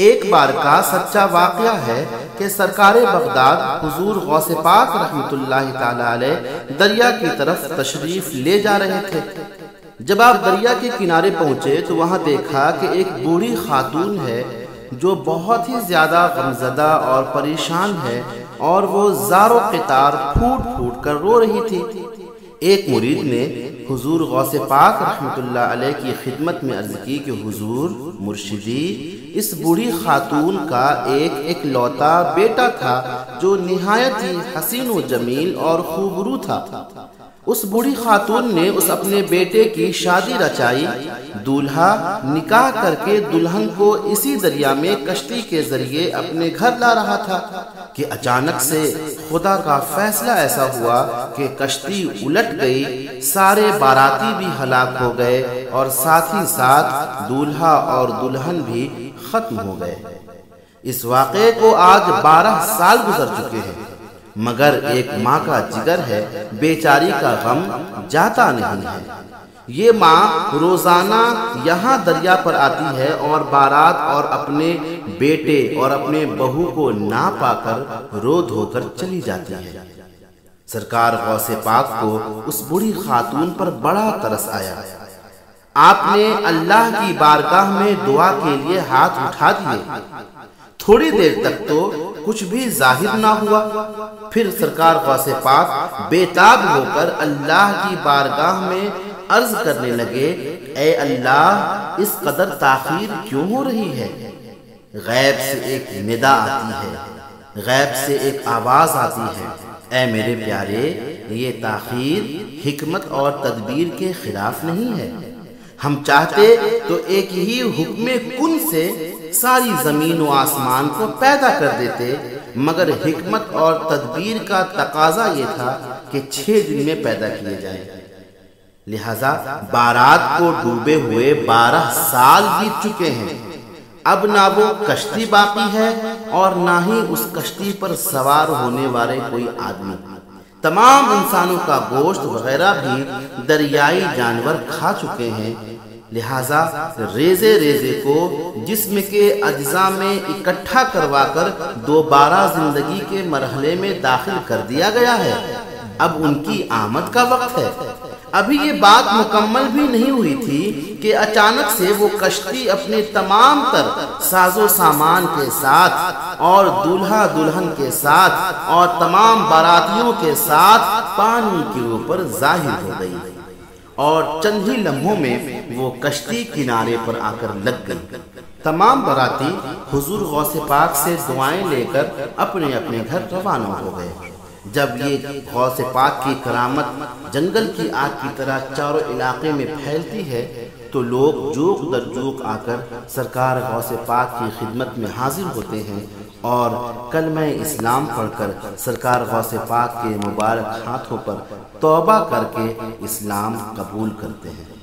ایک بار کا سچا واقعہ ہے کہ سرکار بغداد حضور غوث پاک رحمت اللہ تعالی علیہ دریا کی طرف تشریف لے جا رہے تھے۔ جب آپ دریا کے کنارے پہنچے تو وہاں دیکھا کہ ایک بوڑھی خاتون ہے جو بہت ہی زیادہ غمزدہ اور پریشان ہے، اور وہ زار و قطار پھوٹ پھوٹ کر رو رہی تھی۔ ایک مرید نے حضور غوث پاک رحمت اللہ علیہ کی خدمت میں عرض کی کہ حضور مرشدی، اس بوڑھی خاتون کا ایک لوتا بیٹا تھا جو نہایت ہی حسین و جمیل اور خوبرو تھا۔ اس بوڑھی خاتون نے اس اپنے بیٹے کی شادی رچائی، دولہا نکاح کر کے دلہن کو اسی دریا میں کشتی کے ذریعے اپنے گھر لا رہا تھا کہ اچانک سے خدا کا فیصلہ ایسا ہوا کہ کشتی الٹ گئی، سارے باراتی بھی ہلاک ہو گئے اور ساتھ ہی ساتھ دولہا اور دلہن بھی ختم ہو گئے۔ اس واقعے کو آج 12 سال گزر چکے ہیں، مگر ایک ماں کا جگر ہے، بیچاری کا غم جاتا نہیں ہے۔ یہ ماں روزانہ یہاں دریا پر آتی ہے اور بارات اور اپنے بیٹے اور اپنے بہو کو نہ پا کر رو دھو کر چلی جاتی ہے۔ سرکار غوث پاک کو اس بوڑھی خاتون پر بڑا ترس آیا۔ آپ نے اللہ کی بارگاہ میں دعا کے لیے ہاتھ اٹھا دیے۔ تھوڑی دیر تک تو کچھ بھی ظاہر نہ ہوا، پھر سرکار غوث پاک بے تاب ہو کر اللہ کی بارگاہ میں عرض کرنے لگے، اے اللہ، اس قدر تاخیر کیوں ہو رہی ہے؟ غیب سے ایک ندا آتی ہے، غیب سے ایک آواز آتی ہے، اے میرے پیارے، یہ تاخیر حکمت اور تدبیر کے خلاف نہیں ہے۔ ہم چاہتے تو ایک ہی حکم کن سے ساری زمین و آسمان کو پیدا کر دیتے، مگر حکمت اور تدبیر کا تقاضا یہ تھا کہ 6 دن میں پیدا کیے جائیں۔ لہذا بارات کو ڈوبے ہوئے 12 سال بیت چکے ہیں۔ اب نہ وہ کشتی باقی ہے اور نہ ہی اس کشتی پر سوار ہونے والے کوئی آدمی۔ تمام انسانوں کا گوشت وغیرہ بھی دریائی جانور کھا چکے ہیں۔ لہذا ریزے ریزے کو جسم کے اجزاء میں اکٹھا کروا کر دوبارہ زندگی کے مرحلے میں داخل کر دیا گیا ہے۔ اب ان کی آمد کا وقت ہے۔ ابھی یہ بات مکمل بھی نہیں ہوئی تھی کہ اچانک سے وہ کشتی اپنے تمام تر ساز و سامان کے ساتھ اور دولہا دلہن کے ساتھ اور تمام باراتیوں کے ساتھ پانی کے اوپر ظاہر ہو گئی، اور چند ہی لمحوں میں وہ کشتی کنارے پر آ کر لگ گئی۔ تمام باراتی حضور غوث پاک سے دعائیں لے کر اپنے اپنے گھر روانہ ہو گئے۔ جب یہ غوث پاک کی کرامت جنگل کی آگ کی طرح چاروں علاقے میں پھیلتی ہے تو لوگ جوق در جوق آ کر سرکار غوث پاک کی خدمت میں حاضر ہوتے ہیں اور کلمہ اسلام پڑھ کر سرکار غوث پاک کے مبارک ہاتھوں پر توبہ کر کے اسلام قبول کرتے ہیں۔